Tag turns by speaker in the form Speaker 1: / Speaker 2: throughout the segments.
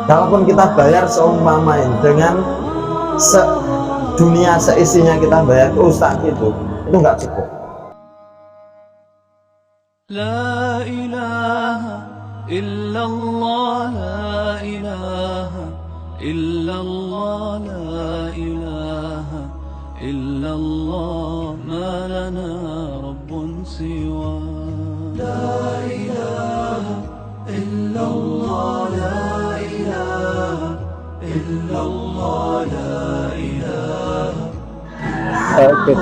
Speaker 1: kalaupun kita bayar seumpamain dengan dunia seisinya kita bayar ke ustaz itu nggak cukup.
Speaker 2: La ilaha illallah, la ilaha illallah, la ilaha illallah, ma lana rabbun siwa. La ilaha illallah, la ilaha illallah, la ilaha.
Speaker 3: Oke.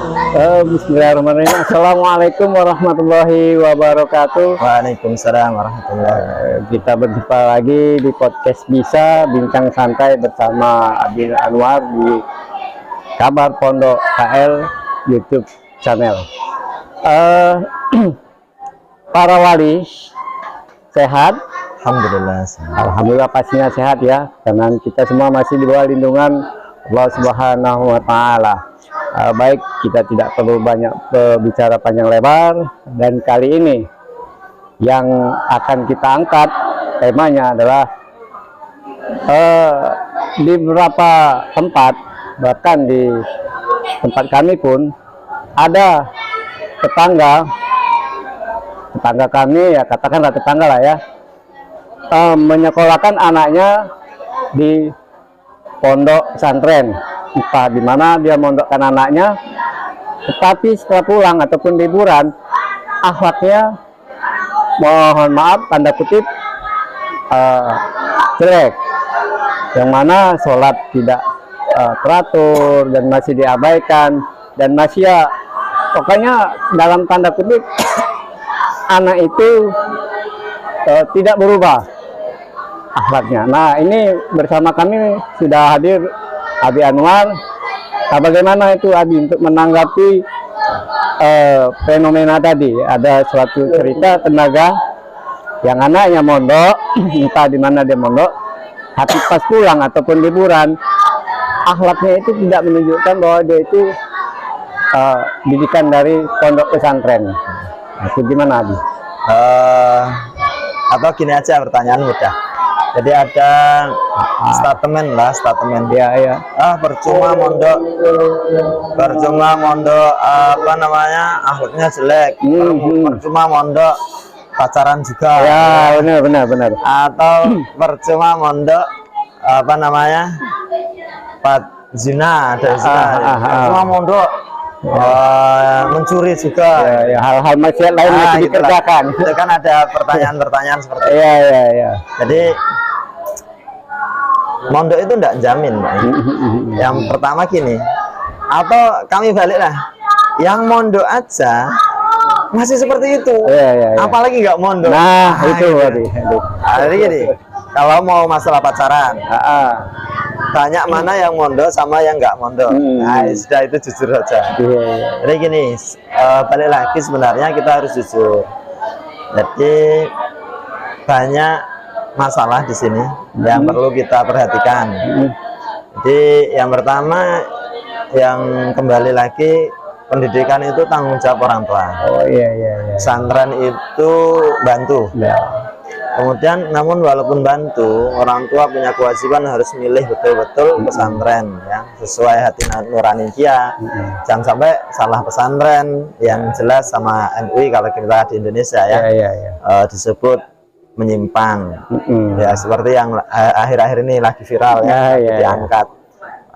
Speaker 3: Bismillahirrahmanirrahim. Assalamualaikum warahmatullahi wabarakatuh.
Speaker 1: Waalaikumsalam warahmatullahi wabarakatuh.
Speaker 3: Kita berjumpa lagi di podcast Bisa Bincang Santai bersama Abi Anwar di Kabar Pondok KL YouTube channel. Para wali sehat?
Speaker 1: Alhamdulillah.
Speaker 3: Alhamdulillah pastinya sehat ya, karena kita semua masih di bawah lindungan Allah Subhanahu wa Ta'ala. Baik, kita tidak perlu banyak berbicara panjang lebar, dan kali ini yang akan kita angkat temanya adalah di beberapa tempat, bahkan di tempat kami pun ada tetangga kami, ya katakanlah tetangga lah ya, menyekolahkan anaknya di pondok pesantren, entah di mana dia mondokkan anaknya, tetapi setelah pulang ataupun liburan akhlaknya, mohon maaf tanda kutip, jelek, yang mana sholat tidak teratur dan masih diabaikan, dan masih ya pokoknya dalam tanda kutip anak itu tidak berubah akhlaknya. Nah, ini bersama kami sudah hadir Abi Anwar. Nah, bagaimana itu Abi untuk menanggapi fenomena tadi? Ada suatu cerita tenaga yang anaknya mondok, entah di mana dia mondok, tapi pas pulang ataupun liburan akhlaknya itu tidak menunjukkan bahwa dia itu didikan dari pondok pesantren. Nah, itu gimana Abi?
Speaker 1: Atau gini aja, pertanyaan mudah. Jadi ada statement
Speaker 3: Ya.
Speaker 1: percuma mondok apa namanya, akhlaknya jelek. Percuma mondok pacaran juga.
Speaker 3: Ya, benar.
Speaker 1: Atau percuma mondok apa namanya, zina, ada zina. Percuma mondok mencuri juga.
Speaker 3: Ya, hal-hal maksiat lain yang dikerjakan.
Speaker 1: Itu kan ada pertanyaan-pertanyaan seperti itu.
Speaker 3: Iya.
Speaker 1: Jadi mondok itu enggak jamin, Pak. Yang pertama gini, atau kami baliklah, yang mondok aja masih seperti itu.
Speaker 3: Iya.
Speaker 1: Apalagi nggak mondok.
Speaker 3: Nah, itu
Speaker 1: gitu. Jadi gini, kalau mau masalah pacaran, banyak mana yang mondok sama yang nggak mondok. Nah, sudah itu jujur saja.
Speaker 3: Iya.
Speaker 1: Jadi gini, balik lagi sebenarnya kita harus jujur. Jadi banyak masalah di sini yang perlu kita perhatikan. Jadi yang pertama, yang kembali lagi, pendidikan itu tanggung jawab orang tua.
Speaker 3: Oh iya.
Speaker 1: Pesantren itu bantu.
Speaker 3: Ya.
Speaker 1: Kemudian namun walaupun bantu, orang tua punya kewajiban harus milih betul-betul pesantren yang sesuai hati nurani dia. Jangan sampai salah pesantren yang jelas sama MUI kalau kita di Indonesia ya. Disebut menyimpang. Ya seperti yang akhir-akhir ini lagi viral ya, diangkat.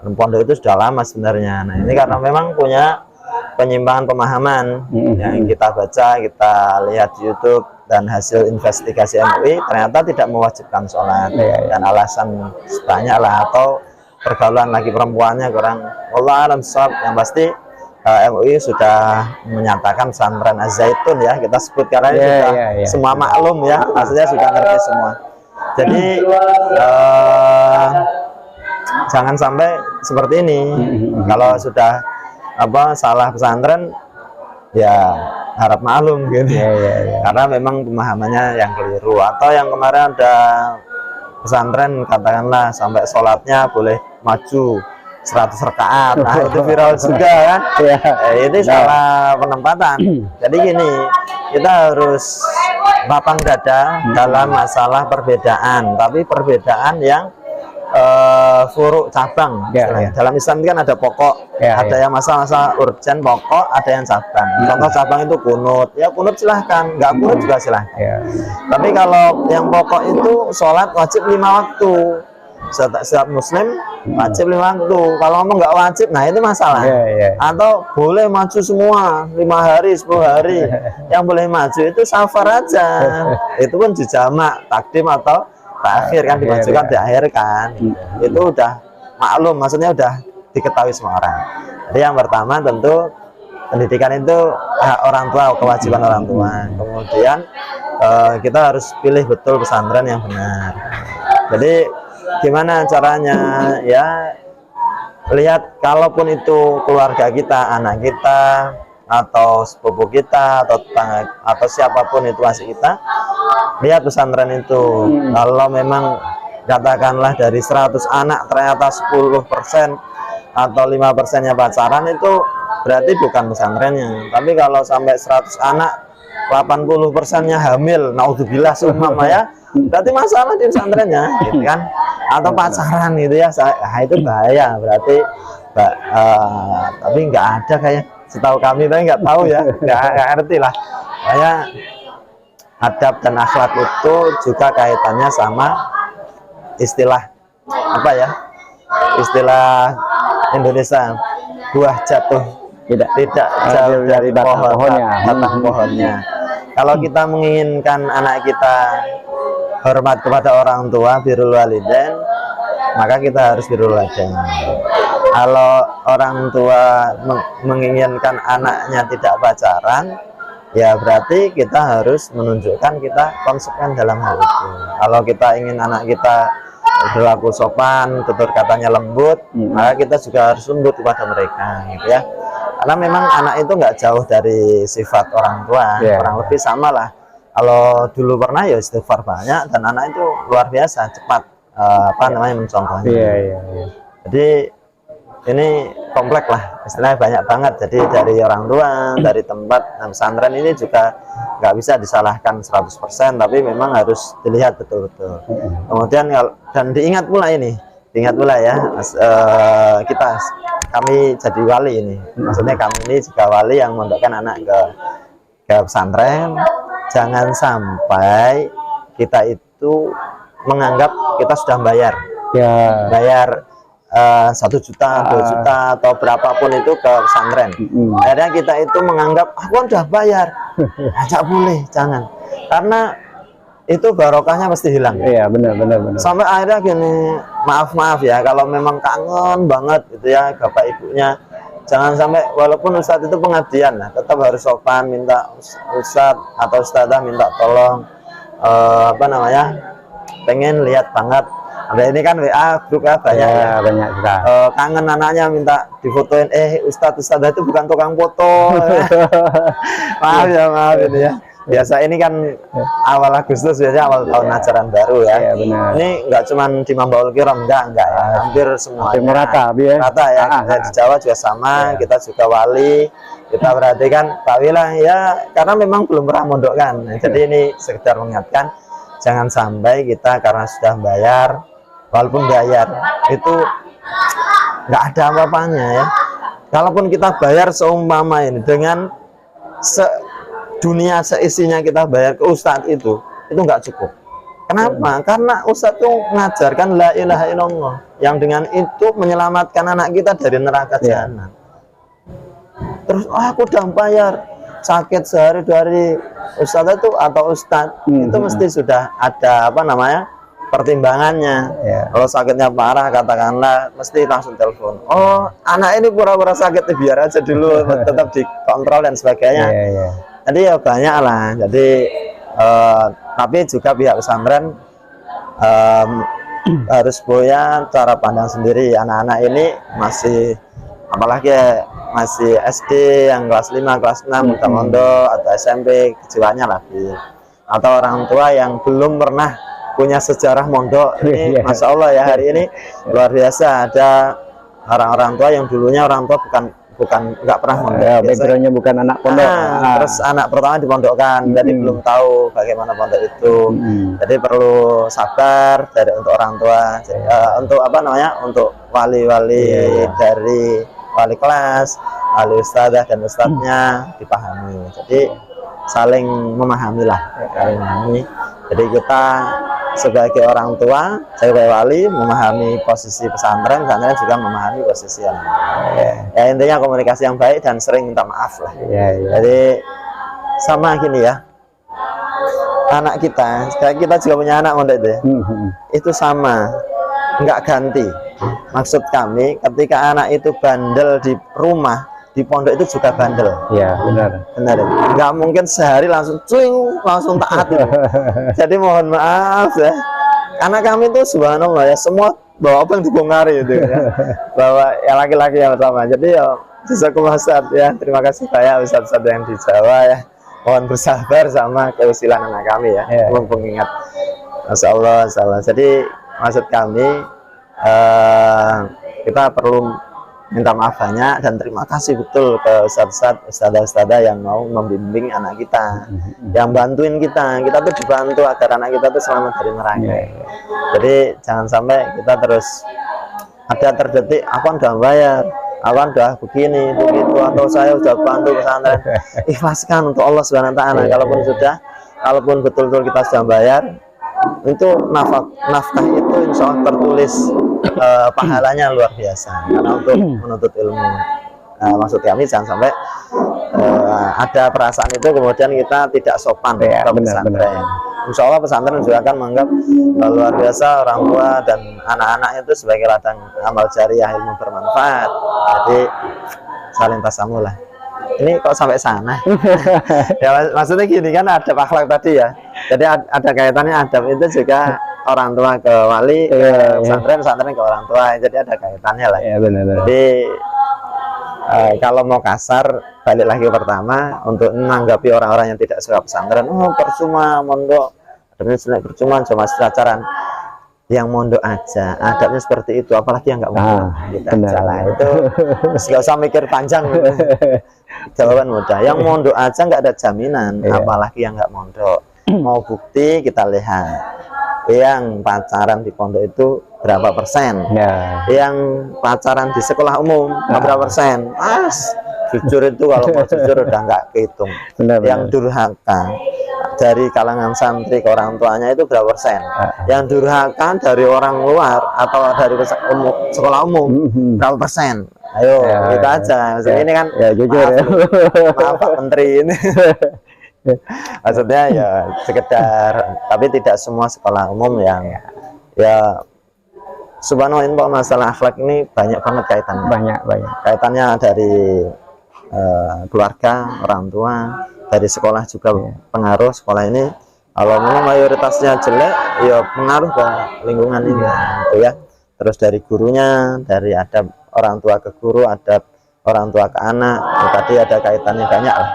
Speaker 1: Pondok itu sudah lama sebenarnya. Nah, ini karena memang punya penyimpangan pemahaman yang kita baca, kita lihat di YouTube, dan hasil investigasi MUI ternyata tidak mewajibkan sholat. Dan alasan banyak lah, atau pergaulan laki perempuannya kurang. Allah alam shawab. Yang pasti MUI sudah menyatakan pesantren Az-Zaitun ya, kita sebut karena ini sudah semua maklum ya, maksudnya sudah ngerti semua. Jadi jangan sampai seperti ini. Kalau sudah salah pesantren ya harap maklum gitu. Karena memang pemahamannya yang keliru. Atau yang kemarin ada pesantren katakanlah sampai sholatnya boleh maju 100 rakaat. Nah, itu viral juga kan. Itu salah penempatan. Jadi gini, kita harus lapang dada dalam masalah perbedaan, tapi perbedaan yang furuk cabang. Dalam Islam kan ada pokok, ada yang masa-masa urgen pokok, ada yang cabang. Contoh cabang itu kunut, ya kunut silahkan, nggak kunut juga silahkan. Tapi kalau yang pokok itu sholat wajib 5 waktu. Setiap muslim wajib 5 waktu. Kalau ngomong nggak wajib, nah itu masalah. Atau boleh maju semua 5 hari 10 hari. Yang boleh maju itu safar aja. Itu pun dijamak takdim atau akhir kan, dimajukan diakhirkan. Itu udah maklum, maksudnya udah diketahui semua orang. Jadi yang pertama tentu pendidikan itu hak orang tua, kewajiban orang tua. Kemudian kita harus pilih betul pesantren yang benar. Jadi gimana caranya ya, lihat kalaupun itu keluarga kita, anak kita atau sepupu kita atau tetangga atau siapapun itu asik kita, lihat pesantren itu. Kalau memang katakanlah dari 100 anak ternyata 10% atau 5%-nya pacaran, itu berarti bukan pesantrennya. Tapi kalau sampai 100 anak 80%-nya hamil, naudzubillah seumpama ya, berarti masalah di pesantrennya gitu kan, atau pacaran gitu ya. Nah, itu bahaya berarti. Tapi nggak ada kayak, setahu kami, tapi nggak tahu ya, nggak ngerti lah. Kayak adab dan akhlak itu juga kaitannya sama istilah apa ya, istilah Indonesia, buah jatuh tidak jauh dari batang pohonnya. Kalau kita menginginkan anak kita hormat kepada orang tua, birrul walidain, maka kita harus birrul walidain. Kalau orang tua menginginkan anaknya tidak pacaran, ya berarti kita harus menunjukkan kita konsekuen dalam hal itu. Kalau kita ingin anak kita berlaku sopan, tutur katanya lembut, maka kita juga harus lembut kepada mereka, gitu ya. Karena memang anak itu nggak jauh dari sifat orang tua, kurang lebih sama lah. Kalau dulu pernah ya istighfar banyak, dan anak itu luar biasa cepat mencontohnya. Jadi ini kompleks lah, istilahnya banyak banget. Jadi dari orang tua, dari tempat, pesantren ini juga nggak bisa disalahkan 100%, tapi memang harus dilihat betul-betul. Kemudian dan diingat pula ya, kami jadi wali ini, maksudnya kami ini juga wali yang mondokkan anak ke pesantren. Jangan sampai kita itu menganggap kita sudah bayar 1 juta, 2 juta atau berapapun itu ke pesantren. Akhirnya kita itu menganggap aku udah bayar, nggak boleh, jangan, karena itu barokahnya pasti hilang.
Speaker 3: Iya, benar.
Speaker 1: Sampai akhirnya gini, maaf ya, kalau memang kangen banget gitu ya bapak ibunya, jangan sampai, walaupun ustadz itu pengabdian lah, tetap harus sopan, minta ustadz atau ustadzah minta tolong, pengen lihat banget. Ada ini kan WA grup ya, banyak ya,
Speaker 3: banyak juga.
Speaker 1: Kangen anaknya minta difotoin, ustadzah itu bukan tukang foto. maaf ini ya. Biasa ini kan awal Agustus, biasanya awal tahun ajaran baru ya. Ini nggak cuman di Mambaul Kiram, enggak ya, hampir semua.
Speaker 3: Rata
Speaker 1: ya. Di Jawa juga sama, kita juga wali. Kita perhatikan Pak Wilah ya, karena memang belum pernah mondok kan. Jadi ini sekedar mengingatkan, jangan sampai kita karena sudah bayar, walaupun bayar itu nggak ada apa-apanya ya. Kalaupun kita bayar seumpama ini dengan dunia seisinya kita bayar ke ustadz itu nggak cukup. Kenapa? Karena ustadz itu mengajarkan la ilaha illallah, yang dengan itu menyelamatkan anak kita dari neraka jahanam. Terus aku udah bayar, sakit sehari 2 hari, ustadz itu atau ustadz itu mesti sudah ada pertimbangannya. Kalau sakitnya parah, katakanlah, mesti langsung telepon. Oh, anak ini pura-pura sakit, biar aja dulu, tetap dikontrol dan sebagainya. Jadi ya banyak lah. Jadi tapi juga pihak pesantren harus punya cara pandang sendiri. Anak-anak ini masih, apalagi masih SD yang kelas 5, kelas 6, mondok atau SMP, kejiwaannya lagi. Atau orang tua yang belum pernah punya sejarah mondok. Ini Masya Allah ya, hari ini luar biasa. Ada orang-orang tua yang dulunya orang tua nggak pernah mondok.
Speaker 3: Ya,
Speaker 1: Biasanya-
Speaker 3: backgroundnya bukan anak pondok.
Speaker 1: Terus anak pertama dipondokkan, jadi belum tahu bagaimana pondok itu. Jadi perlu sabar untuk orang tua, untuk apa namanya, untuk wali-wali dari wali kelas, wali ustadzah dan ustadznya dipahami. Jadi saling memahami lah, saling memahami. Jadi kita sebagai orang tua, sebagai wali memahami posisi pesantren, pesantren juga memahami posisi yang ya intinya komunikasi yang baik dan sering minta maaf lah. Jadi sama gini ya, anak kita, kayak kita juga punya anak mondok itu, itu sama, nggak ganti. Maksud kami, ketika anak itu bandel di rumah, di pondok itu juga bandel.
Speaker 3: Ya, benar.
Speaker 1: Benar, nggak mungkin sehari langsung cuing, langsung taat gitu. Jadi mohon maaf ya, karena kami itu subhanallah ya, semua bawa apa yang dibongkari itu ya, bawa ya laki-laki yang pertama. Jadi ya jazakumullah Ustaz ya, terima kasih banyak Ustaz-Ustaz yang di Jawa ya, mohon bersabar sama keusilan anak kami ya, mumpung ingat. Masya Allah, Masya Allah. Jadi maksud kami kita perlu minta maaf banyak dan terima kasih betul ke ustadzah yang mau membimbing anak kita, yang bantuin kita tuh dibantu agar anak kita tuh selamat dari neraka. Jadi jangan sampai kita terus ada terdetik, aku udah bayar, aku udah begini begitu, atau saya udah bantu pesantren. Ikhlaskan untuk Allah Subhanahu Wa Taala. Kalaupun betul-betul kita sudah bayar, itu nafkah itu insya Allah tertulis pahalanya luar biasa, karena untuk menuntut ilmu. Maksud kami jangan sampai ada perasaan itu kemudian kita tidak sopan ke pesantren. Insya Allah pesantren juga akan menganggap luar biasa orang tua dan anak-anak itu sebagai ladang amal jariah ilmu bermanfaat. Jadi saling tasamuh lah. Ini kok sampai sana? Ya maksudnya gini kan, ada akhlak tadi ya. Jadi ada kaitannya adab itu juga orang tua ke wali, ke pesantren, pesantren ke orang tua. Jadi ada kaitannya lah.
Speaker 3: Ya, benar.
Speaker 1: Jadi kalau mau kasar, balik lagi pertama untuk menanggapi orang-orang yang tidak suka pesantren. Oh percuma mondok, adabnya jelek, percuma cuma pacaran. Yang mondok aja adabnya seperti itu, apalagi yang nggak mondok. Salah itu, nggak usah mikir panjang. Jawaban mudah. Yang mondok aja nggak ada jaminan, apalagi yang nggak mondok. Mau bukti kita lihat. Yang pacaran di pondok itu berapa persen? Yang pacaran di sekolah umum berapa persen? Jujur itu kalau mau jujur udah nggak kehitung. Yang durhaka dari kalangan santri ke orang tuanya itu berapa persen? Yang durhaka dari orang luar atau dari sekolah umum berapa persen? Ayo kita aja. Maksudnya ini kan
Speaker 3: jujur
Speaker 1: maaf Pak Menteri ini. Maksudnya ya sekedar, tapi tidak semua sekolah umum yang ya subhanallah. Ini masalah akhlak ini banyak banget kaitannya. Banyak. Kaitannya dari keluarga, orang tua, dari sekolah juga pengaruh. Sekolah ini kalau memang mayoritasnya jelek, ya pengaruh ke lingkungan ini gitu ya. Terus dari gurunya, dari adab orang tua ke guru, adab orang tua ke anak, tadi ada kaitannya banyak lah.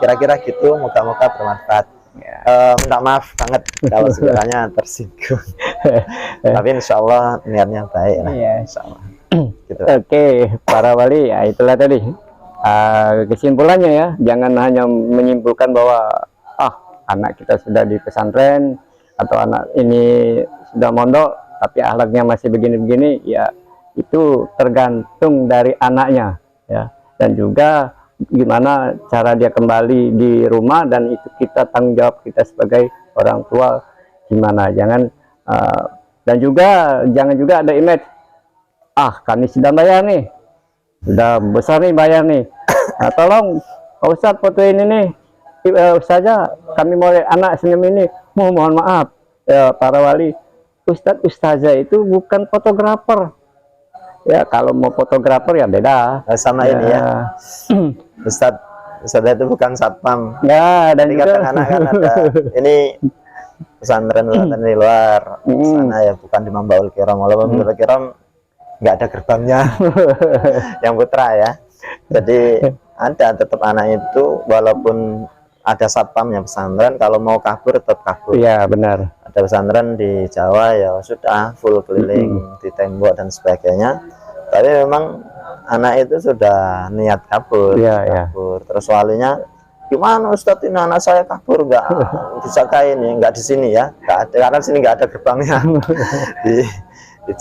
Speaker 1: Kira-kira gitu, moga-moga bermanfaat. Minta maaf banget kalau sekiranya tersinggung. Tapi insya Allah niatnya baik lah. Insya Allah. Gitu.
Speaker 3: Oke, para wali, ya itulah tadi kesimpulannya ya. Jangan hanya menyimpulkan bahwa anak kita sudah di pesantren atau anak ini sudah mondok tapi akhlaknya masih begini-begini, ya itu tergantung dari anaknya ya, dan juga gimana cara dia kembali di rumah, dan itu kita tanggung jawab kita sebagai orang tua gimana. Dan juga jangan juga ada image, kami sudah bayar nih, sudah besar nih bayar nih, tolong Pak Ustadz fotoin ini Ustazah, kami mau anak senyum ini. Mohon maaf ya, para wali, Ustadz Ustazah itu bukan fotografer ya. Kalau mau fotografer ya beda
Speaker 1: sama ini ya. Ustadz itu bukan satpam
Speaker 3: ya. Dan
Speaker 1: juga anak-anak kan ada ini pesantren di luar sana ya, bukan di Mambaul Kiram. Walaupun Mambaul Kiram nggak ada gerbangnya yang putra ya. Jadi ada tetap anak itu, walaupun ada satpamnya pesantren, kalau mau kabur tetap kabur. Iya benar. Ada pesantren di Jawa ya sudah full keliling di tembok dan sebagainya. Tapi memang anak itu sudah niat kabur,
Speaker 3: Iya, iya.
Speaker 1: kabur. Terus walinya, gimana Ustadz ini anak saya kabur nggak disakain ya, nggak di sini ya, nggak ada, karena sini nggak ada gerbangnya. di, di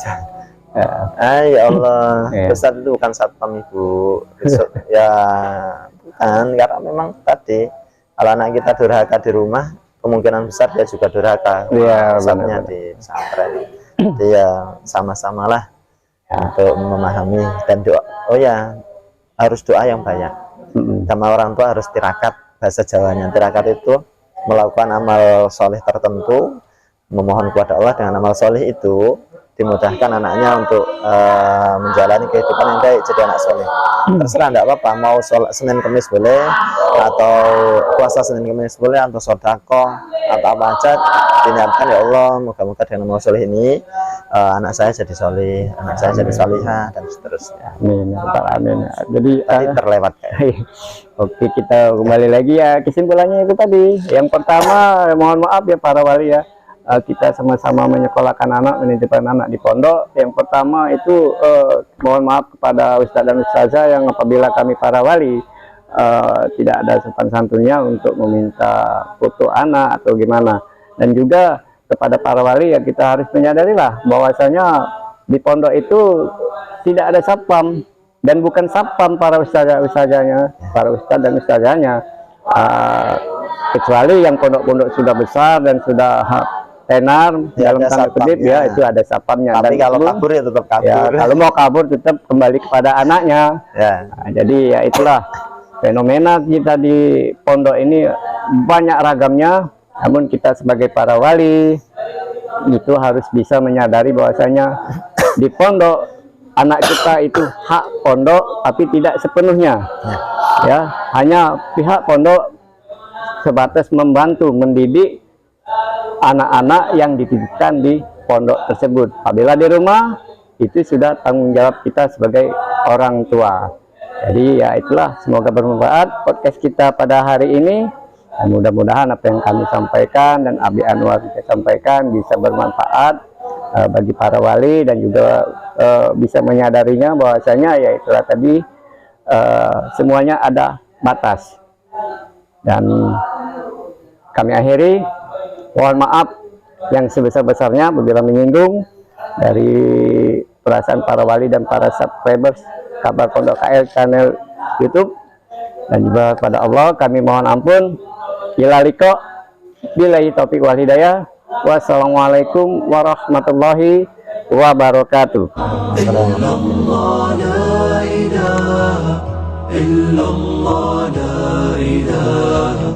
Speaker 1: ya Allah,
Speaker 3: Iya.
Speaker 1: Ustadz itu bukan satpam ibu, ya bukan, karena memang tadi kalau anak kita durhaka di rumah, kemungkinan besar dia juga durhaka.
Speaker 3: Iya,
Speaker 1: Ustadznya
Speaker 3: benar-benar.
Speaker 1: di pesantren. Jadi ya sama-samalah untuk memahami dan doa. Oh ya, harus doa yang banyak. Sama orang tua harus tirakat, bahasa Jawanya. Tirakat itu melakukan amal soleh tertentu, memohon kepada Allah dengan amal soleh itu dimudahkan anaknya untuk menjalani kehidupan yang baik, jadi anak soleh. Terserah, enggak apa-apa, mau sholat Senin Kemis boleh, atau puasa Senin Kemis boleh, atau sodako atau apa aja, diniatkan ya Allah, moga-moga dengan amal soleh ini anak saya jadi soleh, anak saya jadi solihah, dan seterusnya.
Speaker 3: Amin, ya Rabbal alamin. Jadi
Speaker 1: Tadi terlewat kayak.
Speaker 3: oke, kita kembali lagi ya, kesimpulannya itu tadi. Yang pertama, mohon maaf ya para wali ya, kita sama-sama menyekolahkan anak, menitipkan anak di pondok. Yang pertama itu mohon maaf kepada Ustadz dan Ustazah yang apabila kami para wali tidak ada sopan santunnya untuk meminta foto anak atau gimana. Dan juga kepada para wali ya, kita harus menyadarilah bahwasanya di pondok itu tidak ada satpam, dan bukan satpam para ustazah-ustazahnya, para ustadz dan ustazahnya, kecuali yang pondok-pondok sudah besar dan sudah tenar
Speaker 1: Ya,
Speaker 3: dalam
Speaker 1: ada
Speaker 3: tanda kutip
Speaker 1: satpamnya.
Speaker 3: ya, itu ada satpamnya.
Speaker 1: Tapi
Speaker 3: Dan
Speaker 1: kalau
Speaker 3: itu,
Speaker 1: kabur ya tetap kabur.
Speaker 3: ya, kalau mau kabur tetap kembali kepada anaknya.
Speaker 1: Ya.
Speaker 3: Nah, jadi ya itulah fenomena kita di pondok ini banyak ragamnya. Namun kita sebagai para wali itu harus bisa menyadari bahwasanya di pondok anak kita itu hak pondok, tapi tidak sepenuhnya. Ya, hanya pihak pondok sebatas membantu mendidik anak-anak yang dititipkan di pondok tersebut. Apabila di rumah, itu sudah tanggung jawab kita sebagai orang tua. Jadi ya itulah, semoga bermanfaat podcast kita pada hari ini. Dan mudah-mudahan apa yang kami sampaikan dan Abi Anwar kita sampaikan bisa bermanfaat bagi para wali, dan juga bisa menyadarinya bahwasanya ya itulah tadi, semuanya ada batas. Dan kami akhiri, mohon maaf yang sebesar-besarnya apabila menyinggung dari perasaan para wali dan para subscribers Kabar Pondok KL channel YouTube. Dan juga kepada Allah kami mohon ampun. Ila liqa, billahi taufiq wal hidayah. Wassalamualaikum warahmatullahi wabarakatuh.
Speaker 2: illallah, la ilaha illallah, la ilaha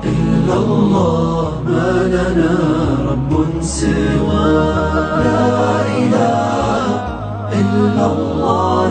Speaker 2: illallah, ma lana rabbun siwa, la ilaha illallah.